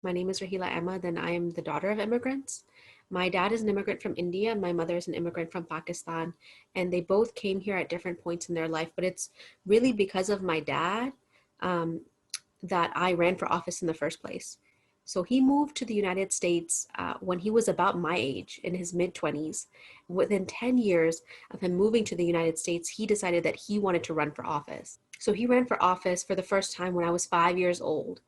My name is Raaheela Ahmed, and I am the daughter of immigrants. My dad is an immigrant from India, and my mother is an immigrant from Pakistan. And they both came here at different points in their life, but it's really because of my dad um, that I ran for office in the first place. So he moved to the United States when he was about my age, in his mid 20s. Within 10 years of him moving to the United States, he decided that he wanted to run for office. So he ran for office for the first time when I was 5 years old,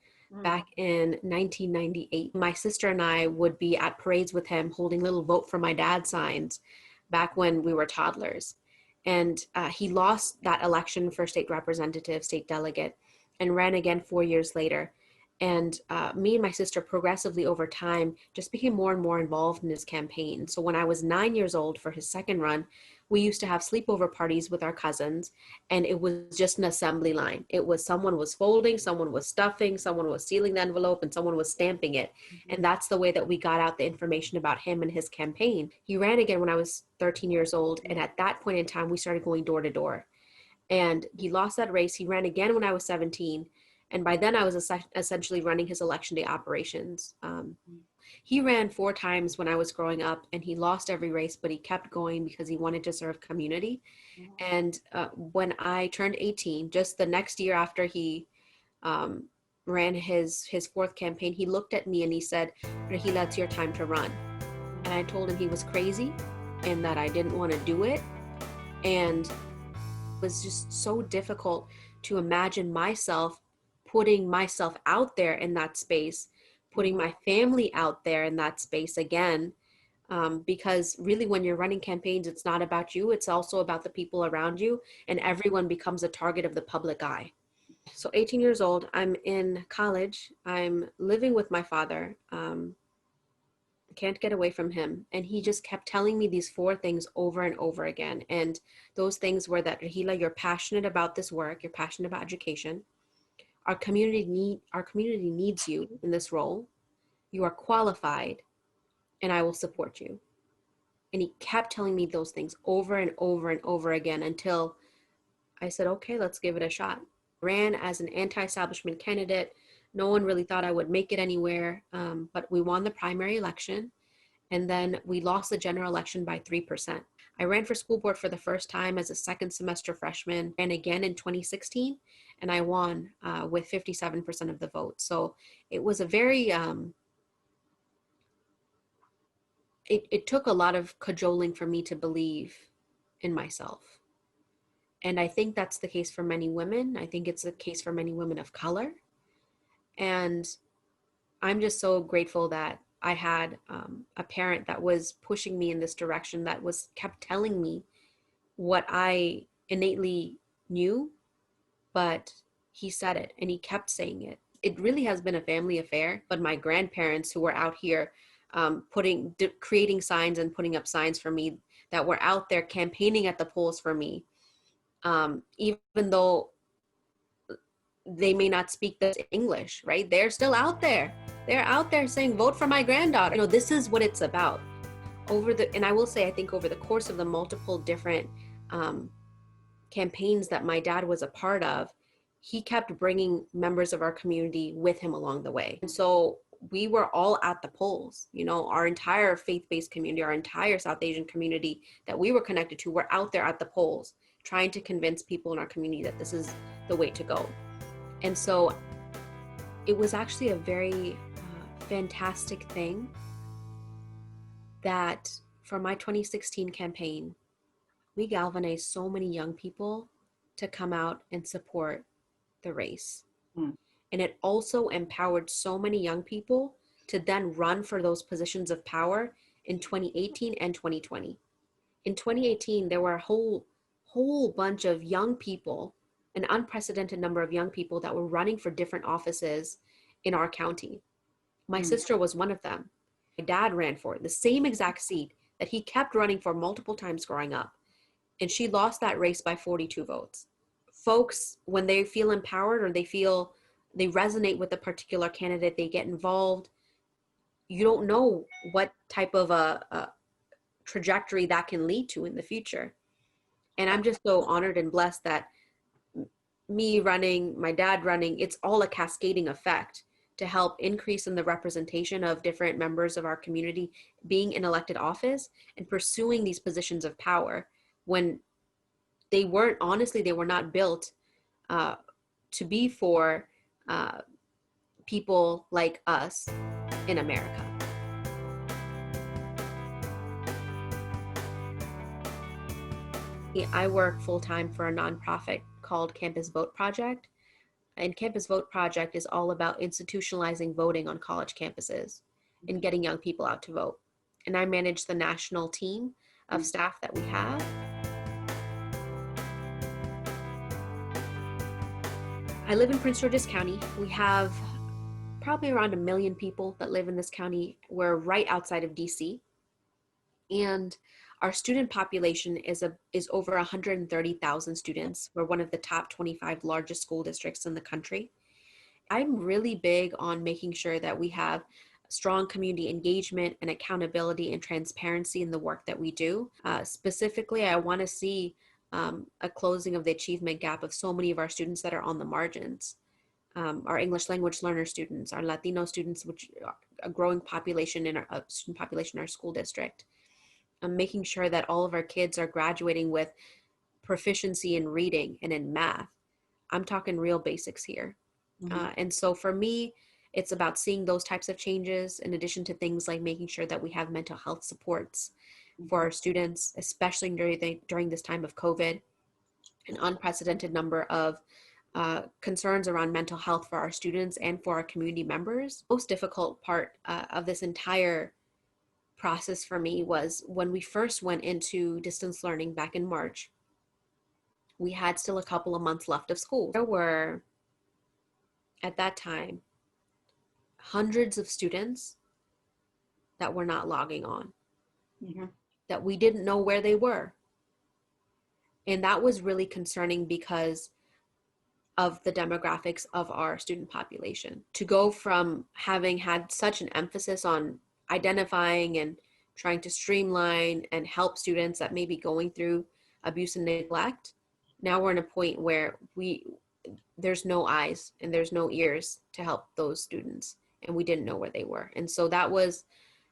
back in 1998. My sister and I would be at parades with him holding little vote for my dad signs back when we were toddlers. And he lost that election for state representative, state delegate, and ran again 4 years later. And me and my sister progressively over time just became more and more involved in his campaign. So when I was 9 years old for his second run, we used to have sleepover parties with our cousins, and it was just an assembly line. It was someone was folding, someone was stuffing, someone was sealing the envelope, and someone was stamping it. And that's the way that we got out the information about him and his campaign. He ran again when I was 13 years old, and at that point in time, we started going door to door. And he lost that race. He ran again when I was 17. And by then I was essentially running his election day operations. He ran 4 times when I was growing up, and he lost every race, but he kept going because he wanted to serve community. And when I turned 18, just the next year after he ran his fourth campaign, he looked at me and he said, "Raaheela, it's your time to run." And I told him he was crazy and that I didn't want to do it. And it was just so difficult to imagine myself putting myself out there in that space, putting my family out there in that space again, because really when you're running campaigns, it's not about you, it's also about the people around you, and everyone becomes a target of the public eye. So 18 years old, I'm in college, I'm living with my father, can't get away from him. And he just kept telling me these 4 things over and over again. And those things were that, "Raaheela, you're passionate about this work, you're passionate about education. Our community needs you in this role. You are qualified, and I will support you." And he kept telling me those things over and over and over again until I said, okay, let's give it a shot. Ran as an anti-establishment candidate. No one really thought I would make it anywhere, but we won the primary election, and then we lost the general election by 3%. I ran for school board for the first time as a second semester freshman, and again in 2016, and I won with 57% of the vote. So it was a very, it took a lot of cajoling for me to believe in myself. And I think that's the case for many women. I think it's the case for many women of color. And I'm just so grateful that I had a parent that was pushing me in this direction, that was kept telling me what I innately knew, but he said it and he kept saying it. It really has been a family affair, but my grandparents who were out here creating signs and putting up signs for me, that were out there campaigning at the polls for me, even though they may not speak the English, right? They're still out there. They're out there saying, "Vote for my granddaughter." You know, this is what it's about. And I will say, I think over the course of the multiple different campaigns that my dad was a part of, he kept bringing members of our community with him along the way. And so we were all at the polls, you know, our entire faith-based community, our entire South Asian community that we were connected to, were out there at the polls, trying to convince people in our community that this is the way to go. And so it was actually a very fantastic thing that for my 2016 campaign, we galvanized so many young people to come out and support the race. And it also empowered so many young people to then run for those positions of power in 2018 and 2020. In 2018, there were a whole bunch of young people, an unprecedented number of young people that were running for different offices in our county. My sister was one of them. My dad ran for it, the same exact seat that he kept running for multiple times growing up. And she lost that race by 42 votes. Folks, when they feel empowered or they feel they resonate with a particular candidate, they get involved. You don't know what type of a trajectory that can lead to in the future. And I'm just so honored and blessed that me running, my dad running, it's all a cascading effect to help increase in the representation of different members of our community being in elected office and pursuing these positions of power when they weren't, honestly, they were not built to be for uh, people like us in America. I work full-time for a nonprofit called Campus Vote Project. And Campus Vote Project is all about institutionalizing voting on college campuses and getting young people out to vote. And I manage the national team of staff that we have. I live in Prince George's County. We have probably around 1 million people that live in this county. We're right outside of DC. And our student population is over 130,000 students. We're one of the top 25 largest school districts in the country. I'm really big on making sure that we have strong community engagement and accountability and transparency in the work that we do. Specifically, I want to see a closing of the achievement gap of so many of our students that are on the margins. Our English language learner students, our Latino students, which are a growing population in our student population in our school district. Making sure that all of our kids are graduating with proficiency in reading and in math. I'm talking real basics here. And so for me, it's about seeing those types of changes in addition to things like making sure that we have mental health supports for our students, especially during this time of COVID, an unprecedented number of concerns around mental health for our students and for our community members. The most difficult part of this entire process for me was when we first went into distance learning back in March. We had still a couple of months left of school. There were, at that time, hundreds of students that were not logging on, that we didn't know where they were. And that was really concerning because of the demographics of our student population. To go from having had such an emphasis on identifying and trying to streamline and help students that may be going through abuse and neglect, now we're in a point where there's no eyes and there's no ears to help those students, and we didn't know where they were. And so that was,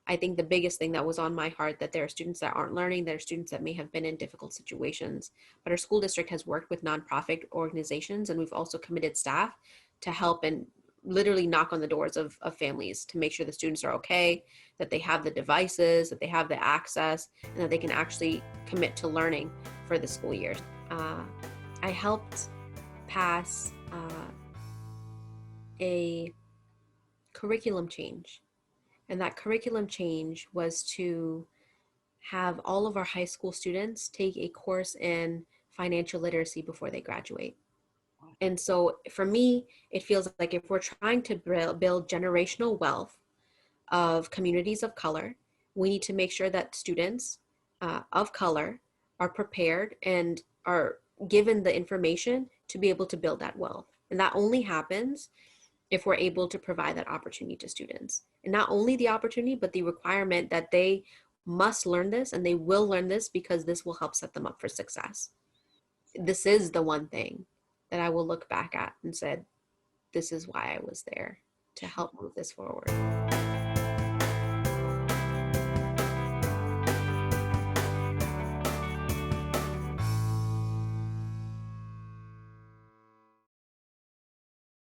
I think, the biggest thing that was on my heart, that there are students that aren't learning, there are students that may have been in difficult situations. But our school district has worked with nonprofit organizations, and we've also committed staff to help and literally knock on the doors of families to make sure the students are okay, that they have the devices, that they have the access, and that they can actually commit to learning for the school year. I helped pass a curriculum change. And that curriculum change was to have all of our high school students take a course in financial literacy before they graduate. And so for me, it feels like if we're trying to build generational wealth of communities of color, we need to make sure that students of color are prepared and are given the information to be able to build that wealth. And that only happens if we're able to provide that opportunity to students. And not only the opportunity, but the requirement that they must learn this, and they will learn this because this will help set them up for success. This is the one thing that I will look back at and said, this is why I was there, to help move this forward.